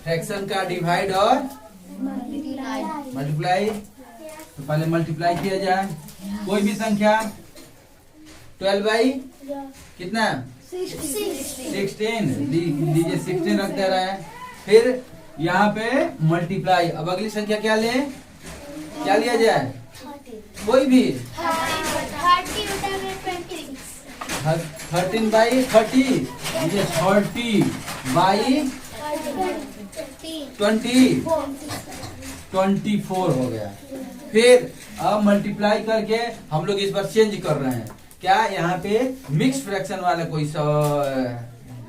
Fraction का divide और multiply. तो पहले मल्टीप्लाई किया जाए कोई भी संख्या। 12 बाई कितना 16 लीजिए 16 रख दे रहा है। फिर यहाँ पे मल्टीप्लाई। अब अगली संख्या क्या ले, क्या लिया जाए कोई भी 13 बाई 30 लीजिए 30 बाई 24 हो गया। फिर अब मल्टीप्लाई करके हम लोग इस बार चेंज कर रहे हैं क्या, यहाँ पे मिक्स फ्रैक्शन वाला कोई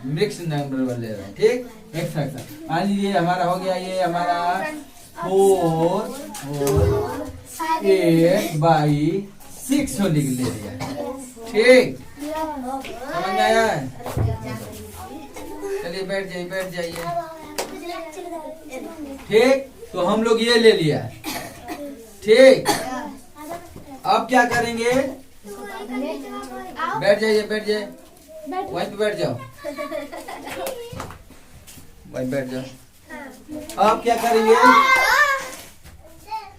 मिक्स नंबर ले रहे हैं। ठीक, मिक्स फ्रैक्शन मान लीजिए हमारा हो गया, ये हमारा 4 8 बाई 6 हो लिख ले लिया। ठीक, समझ में आया? चलिए बैठ जाइए। ठीक, तो हम लोग ये ले लिया। ठीक, अब क्या करेंगे, बैठ जाइए वहीं पे बैठ जाओ, वहीं बैठ जाओ। अब क्या करेंगे,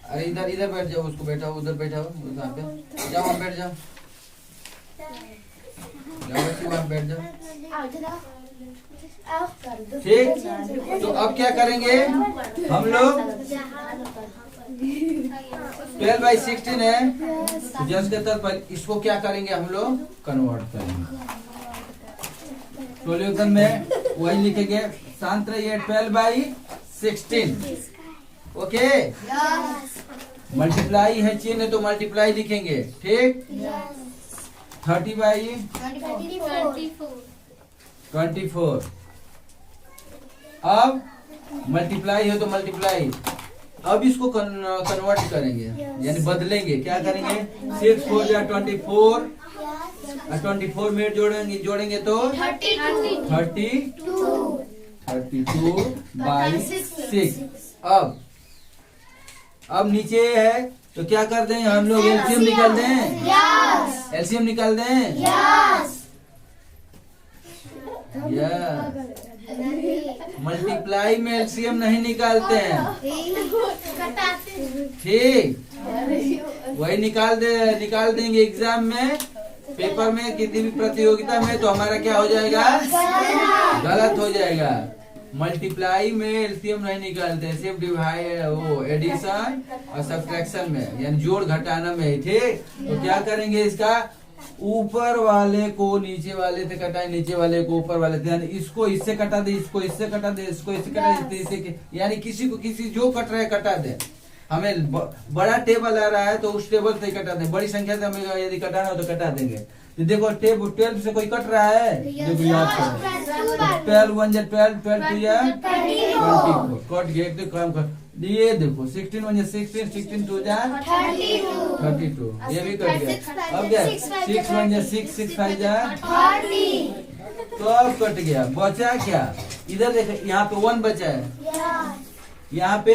अरे इधर बैठ जाओ, उसको बैठाओ, उधर बैठाओ, वहाँ पे जाओ, वहाँ बैठ जाओ, वहाँ बैठ जाओ। ठीक, तो अब क्या करेंगे हम लोग, 12 बाई 16 है, तो जस्ट के तौर पर इसको क्या करेंगे हम लोग कन्वर्ट करेंगे। सोल्यूशन में वही लिखेंगे, शांत रहिए, 12 बाई 16। ओके, मल्टीप्लाई है चिन्ह तो मल्टीप्लाई लिखेंगे। ठीक, 30 बाई 24। अब मल्टीप्लाई है तो मल्टीप्लाई, अब इसको कन्वर्ट करेंगे यानी बदलेंगे। क्या करेंगे, 6 4 या 24 और 24 में जोड़ेंगे तो 32 बाई 6। अब नीचे है तो क्या कर दें हम लोग, एलसीएम निकाल दें। एलसीएम निकाल दें। मल्टीप्लाई में एलसीएम नहीं निकालते हैं। ठीक, वही निकाल देंगे एग्जाम में, पेपर में, किसी भी प्रतियोगिता में, तो हमारा क्या हो जाएगा, गलत हो जाएगा। मल्टीप्लाई में एलसीएम नहीं निकालते, सिर्फ डिवाइड, वो एडिशन और सब्ट्रैक्शन में, यानी जोड़ घटाना में। ठीक, तो क्या करेंगे, इसका ऊपर वाले को नीचे वाले से कटाए, नीचे वाले को ऊपर वाले से, यानी इसको इससे कटा दे, इसको इससे कटा दे, इसको इससे कटा दे, इससे, यानी किसी को किसी जो कट रहा है कटा दे। हमें बड़ा टेबल आ रहा है तो उस टेबल से कटा दें, बड़ी संख्या से हमें यदि कटाना हो तो कटा देंगे। तो देखो 12 से कोई कट रहा है, देखो याद करो, 12 1 जा 12, 12 2 जा 24, कट गए। तो काम कर, ये देखो 16 1 जा 16, 16 2 जा 32, ये भी कट गया। अब क्या 6 1 जा 6, 6 5 जा 30, तो अब कट गया। बचा क्या, इधर देखो, यहाँ पे 1 बचा है, यहाँ पे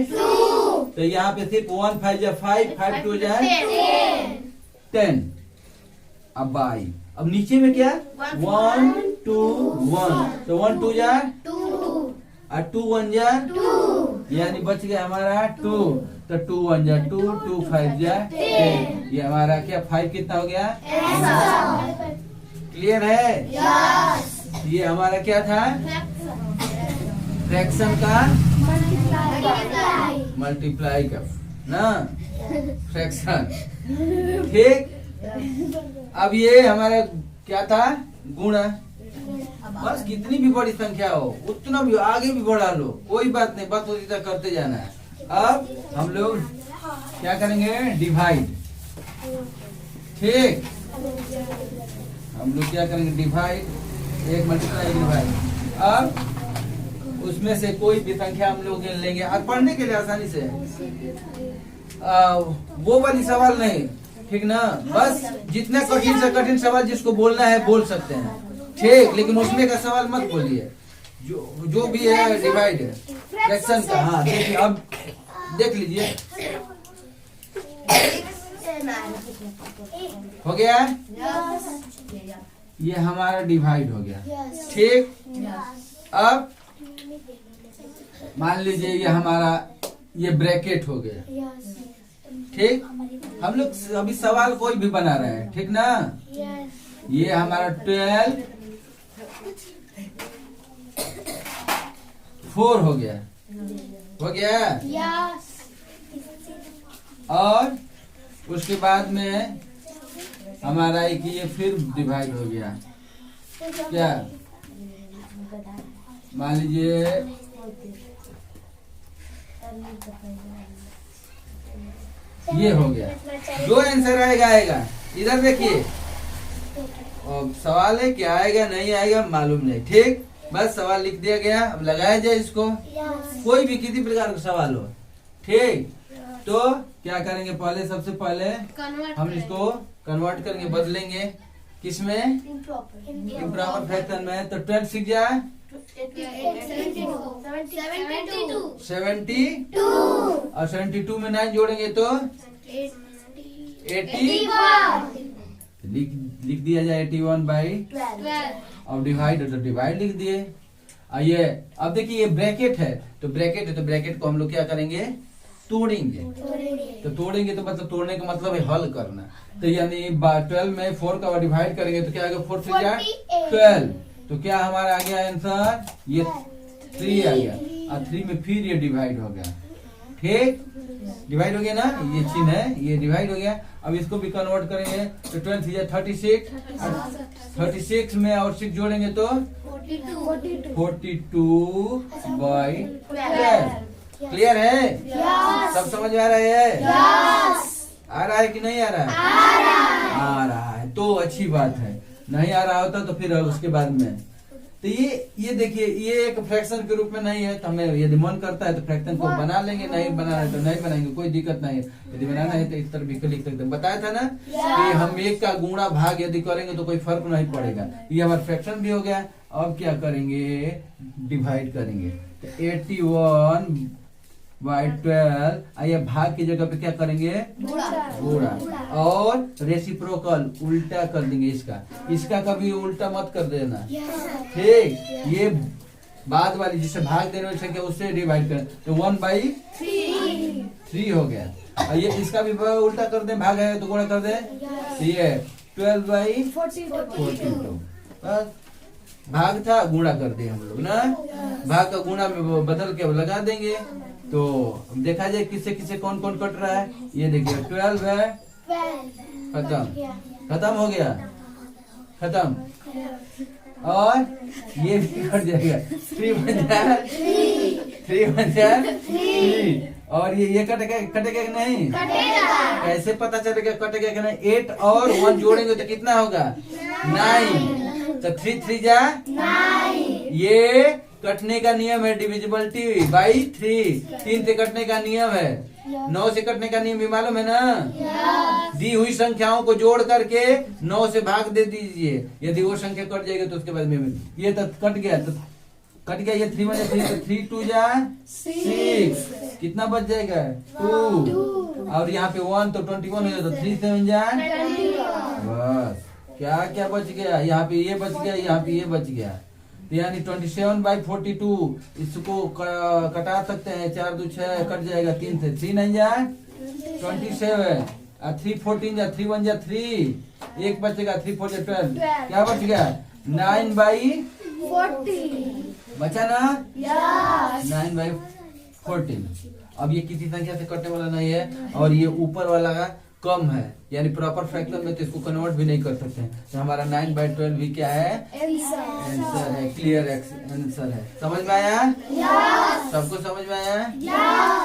2, तो यहाँ पे सिर्फ 1 5 जा 5, 5 2 जा 10। अब बाई, अब नीचे में क्या 1 2 1, तो 1 2 जा 2 और 2 1 जा 2, यानी बच गया हमारा 2, तो 2 1 जा 2, 2 5 जा 10। ये हमारा क्या 5 कितना हो गया, क्लियर है? ये हमारा क्या था, फ्रैक्शन का मल्टीप्लाई का ना, फ्रैक्शन। ठीक, अब ये हमारा क्या था, गुणा। बस कितनी भी बड़ी संख्या हो उतना भी आगे भी बढ़ा लो, कोई बात नहीं, बस उसी तक करते जाना है। अब हम लोग क्या करेंगे, डिवाइड। ठीक, हम लोग क्या करेंगे, डिवाइड, एक मल्टीप्लाई डिवाइड। अब उसमें से कोई भी संख्या हम लोग लेंगे, और पढ़ने के लिए आसानी से, वो वाली सवाल नहीं, ठीक ना, बस जितना कठिन से कठिन सवाल जिसको बोलना है बोल सकते हैं। ठीक, लेकिन उसमें का सवाल मत बोलिए, जो भी है डिवाइड है फ्रैक्शन का। हाँ देखिए, अब देख लीजिए, हो गया, ये हमारा डिवाइड हो गया। ठीक, अब मान लीजिए ये हमारा ये ब्रैकेट हो गया, ठीक। हम लोग अभी सवाल कोई भी बना रहे हैं, ठीक ना। ये हमारा 12 4 हो गया, हो गया। और उसके बाद में हमारा एक ये फिर डिवाइड हो गया, क्या मान लीजिए ये हो गया। जो आंसर आएगा इधर देखिए। और सवाल है क्या आएगा नहीं आएगा मालूम नहीं, ठीक। बस सवाल लिख दिया गया, अब लगाया जाए इसको। कोई भी किसी प्रकार का सवाल हो, ठीक। तो क्या करेंगे, पहले सबसे पहले हम इसको कन्वर्ट करेंगे, बदलेंगे किसमें, इम्प्रॉपर फ्रैक्शन में। तो 12 सीख जाए 72 और 72 में 9 जोड़ेंगे तो 80 लिख दिया जाए 81/12। अब डिवाइड तो डिवाइड लिख दिए। ये अब देखिए ये ब्रैकेट है तो ब्रैकेट को हम लोग क्या करेंगे, तोड़ेंगे। तो तोड़ेंगे तो मतलब तोड़ने का मतलब है हल करना। तो यानी 12 में 4 का डिवाइड करेंगे तो क्या आएगा, 4 से 12। तो क्या हमारा आ गया आंसर, ये 3 आ गया। और 3 में फिर ये डिवाइड हो गया, ठीक। डिवाइड हो गया ना, ये चिन्ह है, ये डिवाइड हो गया। अब इसको भी कन्वर्ट करेंगे तो 12 से 36 और 36 में और 6 जोड़ेंगे तो 42/12। क्लियर है, सब समझ में आ रहा है? आ रहा है कि नहीं आ रहा है? आ रहा है तो अच्छी बात है। नहीं आ रहा होता तो फिर उसके बाद में तो ये देखिए, ये एक फ्रैक्शन के रूप में नहीं है। तो हमें यदि मन करता है तो फ्रैक्शन को बना लेंगे, नहीं बनाना है तो नहीं बनाएंगे, कोई दिक्कत नहीं है। यदि बनाना है तो इस तरह भी लिख सकते हैं। बताया था ना कि हम एक का गुणा भाग यदि करेंगे तो कोई फर्क नहीं पड़ेगा। ये हमारा फ्रैक्शन भी हो गया। अब क्या करेंगे, डिवाइड करेंगे तो 81/12। ये भाग की जगह पे क्या करेंगे, गुणा। और रेसिप्रोकल उल्टा कर देंगे, इसका कभी उल्टा मत कर देना, ठीक। ये बाद वाली जिससे भाग देने वाली संख्या उससे डिवाइड करें तो 1/3 हो गया। और ये इसका भी उल्टा कर दे, भाग है तो गुणा कर दे तो ये 12/42। भाग था गुणा कर दिए हम लोग ना, भाग का गुणा में बदल के लगा देंगे। तो देखा जाए किससे किससे कौन कौन कट रहा है। ये देखिए 12 है, खत्म हो गया, खत्म। और ये भी कट जाएगा, 3 बन जाए 3। और ये कटेगा कि नहीं, कैसे पता चलेगा कटेगा कि नहीं। 8 और 1 जोड़ेंगे तो कितना होगा, 9। तो 3 जा 9। ये कटने का नियम है, डिविजिबिलिटी बाई 3। 3 से कटने का नियम है, 9 से कटने का नियम भी मालूम है ना। दी हुई संख्याओं को जोड़ करके 9 से भाग दे दीजिए। यदि वो संख्या कट जाएगी तो उसके बाद में ये तो कट गया, ये 3 में 3 तो 3 2 जा 6। कितना बच जाएगा, 2। और यहाँ पे 1 तो 21 हो जाए तो 3 7 जा, बस क्या क्या बच गया, यहाँ पे ये बच गया, यहाँ पे ये बच गया। तो यानी 27/42 इसको कटा सकते हैं, 4 2 6 कट जाएगा, 3 से 3 नहीं जाए 27 और 3 14 जा 3 1 जा 3, एक बचेगा 3 4 जा 12। क्या बच गया, 9/40 बचा ना, 9/14। अब ये किसी संख्या से कटने वाला नहीं है और ये ऊपर वाला का कम है, यानी प्रॉपर फ्रैक्शन में तो इसको कन्वर्ट भी नहीं कर सकते हैं। तो हमारा 9/12 भी क्या है, आंसर है, क्लियर आंसर है। समझ में आया, सबको समझ में आया।